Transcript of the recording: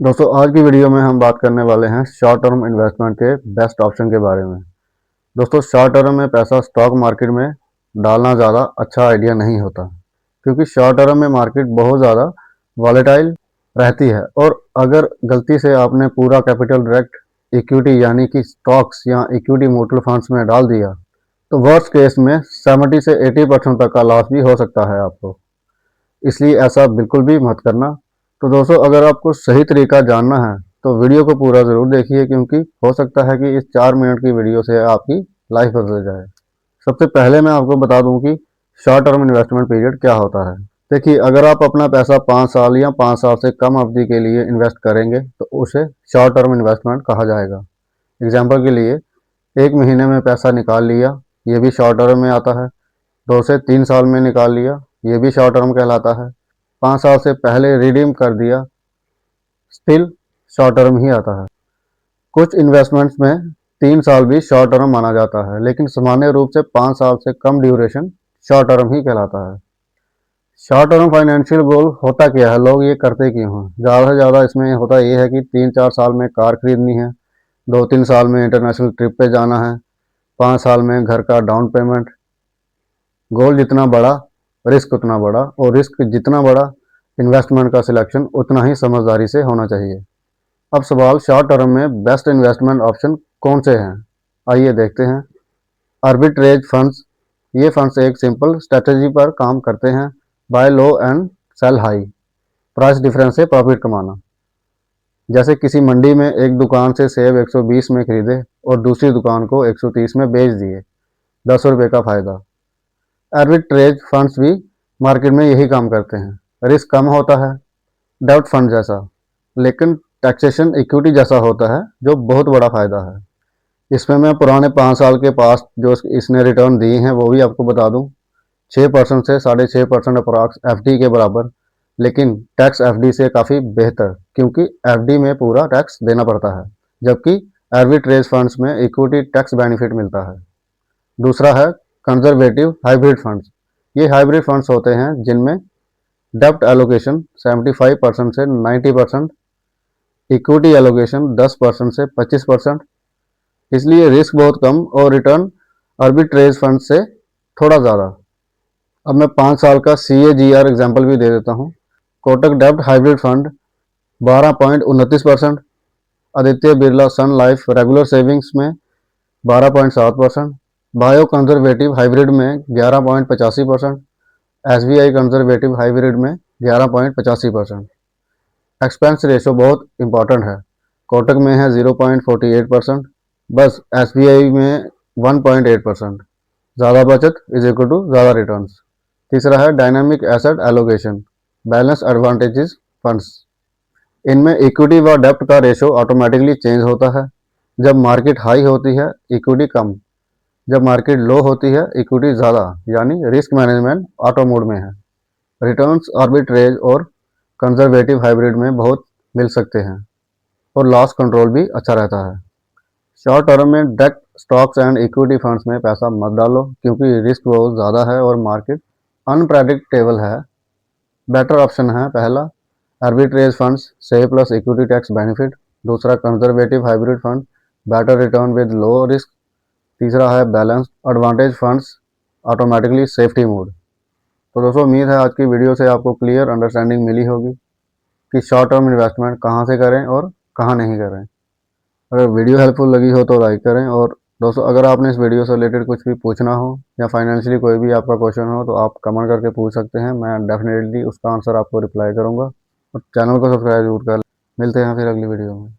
दोस्तों आज की वीडियो में हम बात करने वाले हैं शॉर्ट टर्म इन्वेस्टमेंट के बेस्ट ऑप्शन के बारे में। दोस्तों शॉर्ट टर्म में पैसा स्टॉक मार्केट में डालना ज़्यादा अच्छा आइडिया नहीं होता, क्योंकि शॉर्ट टर्म में मार्केट बहुत ज़्यादा वॉलेटाइल रहती है और अगर गलती से आपने पूरा कैपिटल डायरेक्ट इक्विटी यानी कि स्टॉक्स या इक्विटी म्यूचुअल फंड्स में डाल दिया तो वर्स्ट केस में 70 से 80% तक का लॉस भी हो सकता है आपको। इसलिए ऐसा बिल्कुल भी मत करना। तो दोस्तों अगर आपको सही तरीका जानना है तो वीडियो को पूरा ज़रूर देखिए, क्योंकि हो सकता है कि इस 4 मिनट की वीडियो से आपकी लाइफ बदल जाए। सबसे पहले मैं आपको बता दूं कि शॉर्ट टर्म इन्वेस्टमेंट पीरियड क्या होता है। देखिए, अगर आप अपना पैसा 5 साल या 5 साल से कम अवधि के लिए इन्वेस्ट करेंगे तो उसे शॉर्ट टर्म इन्वेस्टमेंट कहा जाएगा। एग्जाम्पल के लिए 1 महीने में पैसा निकाल लिया, ये भी शॉर्ट टर्म में आता है। 2 से 3 साल में निकाल लिया, ये भी शॉर्ट टर्म कहलाता है। 5 साल से पहले रिडीम कर दिया, स्टिल शॉर्ट टर्म ही आता है। कुछ इन्वेस्टमेंट्स में 3 साल भी शॉर्ट टर्म माना जाता है, लेकिन सामान्य रूप से 5 साल से कम ड्यूरेशन शॉर्ट टर्म ही कहलाता है। शॉर्ट टर्म फाइनेंशियल गोल होता क्या है, लोग ये करते क्यों हैं? ज़्यादा से ज़्यादा इसमें होता ये है कि 3-4 साल में कार खरीदनी है, 2-3 साल में इंटरनेशनल ट्रिप पे जाना है, 5 साल में घर का डाउन पेमेंट। गोल जितना बड़ा रिस्क उतना बड़ा, और रिस्क जितना बड़ा इन्वेस्टमेंट का सिलेक्शन उतना ही समझदारी से होना चाहिए। अब सवाल शॉर्ट टर्म में बेस्ट इन्वेस्टमेंट ऑप्शन कौन से हैं, आइए देखते हैं। आर्बिट्रेज फंड्स, ये फंड्स एक सिंपल स्ट्रेटजी पर काम करते हैं, buy low and sell high, price difference से प्रॉफिट कमाना। जैसे किसी मंडी में एक दुकान से सेब 120 में खरीदे और दूसरी दुकान को 130 में बेच दिए, 10 रुपये का फायदा। आर्बिट्रेज फंड्स भी मार्केट में यही काम करते हैं, रिस्क कम होता है, डेब्ट फंड जैसा, लेकिन टैक्सेशन इक्विटी जैसा होता है, जो बहुत बड़ा फायदा है। इसमें मैं पुराने 5 साल के पास जो इसने रिटर्न दिए हैं वो भी आपको बता दूं। 6% से 6.5% अप्रॉक्स एफडी के बराबर, लेकिन टैक्स एफडी से काफ़ी बेहतर, क्योंकि एफडी में पूरा टैक्स देना पड़ता है, जबकि आर्बिट्रेज फंड्स में इक्विटी टैक्स बेनिफिट मिलता है। दूसरा है कंजर्वेटिव हाइब्रिड फंड्स। ये हाइब्रिड फंड्स होते हैं जिनमें डेब्ट एलोकेशन 75% से 90%, इक्विटी एलोकेशन 10% से 25%, इसलिए रिस्क बहुत कम और रिटर्न आर्बिट्रेज फंड से थोड़ा ज़्यादा। अब मैं 5 साल का CAGR एग्जाम्पल भी दे देता हूँ। कोटक डेब्ट हाइब्रिड फंड 12.29%, आदित्य बिरला सन लाइफ रेगुलर सेविंग्स में 12.7%, बायो कंजर्वेटिव हाइब्रिड में 11.85%, SBI कंजर्वेटिव हाइब्रिड में 11.85%। एक्सपेंस रेशो बहुत इंपॉर्टेंट है, कोटक में है 0.48%, बस SBI में 1.8%। ज़्यादा बचत इज इक्वल टू ज़्यादा रिटर्न्स। तीसरा है dynamic asset allocation, balance advantages funds. इनमें इक्विटी व डेब्ट का रेशो ऑटोमेटिकली चेंज होता है। जब मार्केट हाई होती है इक्विटी कम, जब मार्केट लो होती है इक्विटी ज़्यादा, यानी रिस्क मैनेजमेंट ऑटो मोड में है। रिटर्न्स आर्बिट्रेज और कंजर्वेटिव हाइब्रिड में बहुत मिल सकते हैं और लॉस कंट्रोल भी अच्छा रहता है। शॉर्ट टर्म में direct stocks and equity funds में पैसा मत डालो, क्योंकि रिस्क बहुत ज़्यादा है और मार्केट अनप्रेडिक्टेबल है। बेटर ऑप्शन है पहला arbitrage funds, save plus equity tax benefit. दूसरा conservative hybrid fund, better return with low risk. तीसरा है balance advantage funds, automatically safety mode. तो दोस्तों उम्मीद है आज की वीडियो से आपको क्लियर अंडरस्टैंडिंग मिली होगी कि शॉर्ट टर्म इन्वेस्टमेंट कहाँ से करें और कहाँ नहीं करें। अगर वीडियो हेल्पफुल लगी हो तो लाइक करें, और दोस्तों अगर आपने इस वीडियो से रिलेटेड कुछ भी पूछना हो या फाइनेंशियली कोई भी आपका क्वेश्चन हो तो आप कमेंट करके पूछ सकते हैं, मैं डेफिनेटली उसका आंसर आपको रिप्लाई करूँगा। और चैनल को सब्सक्राइब जरूर कर। मिलते हैं फिर अगली वीडियो में।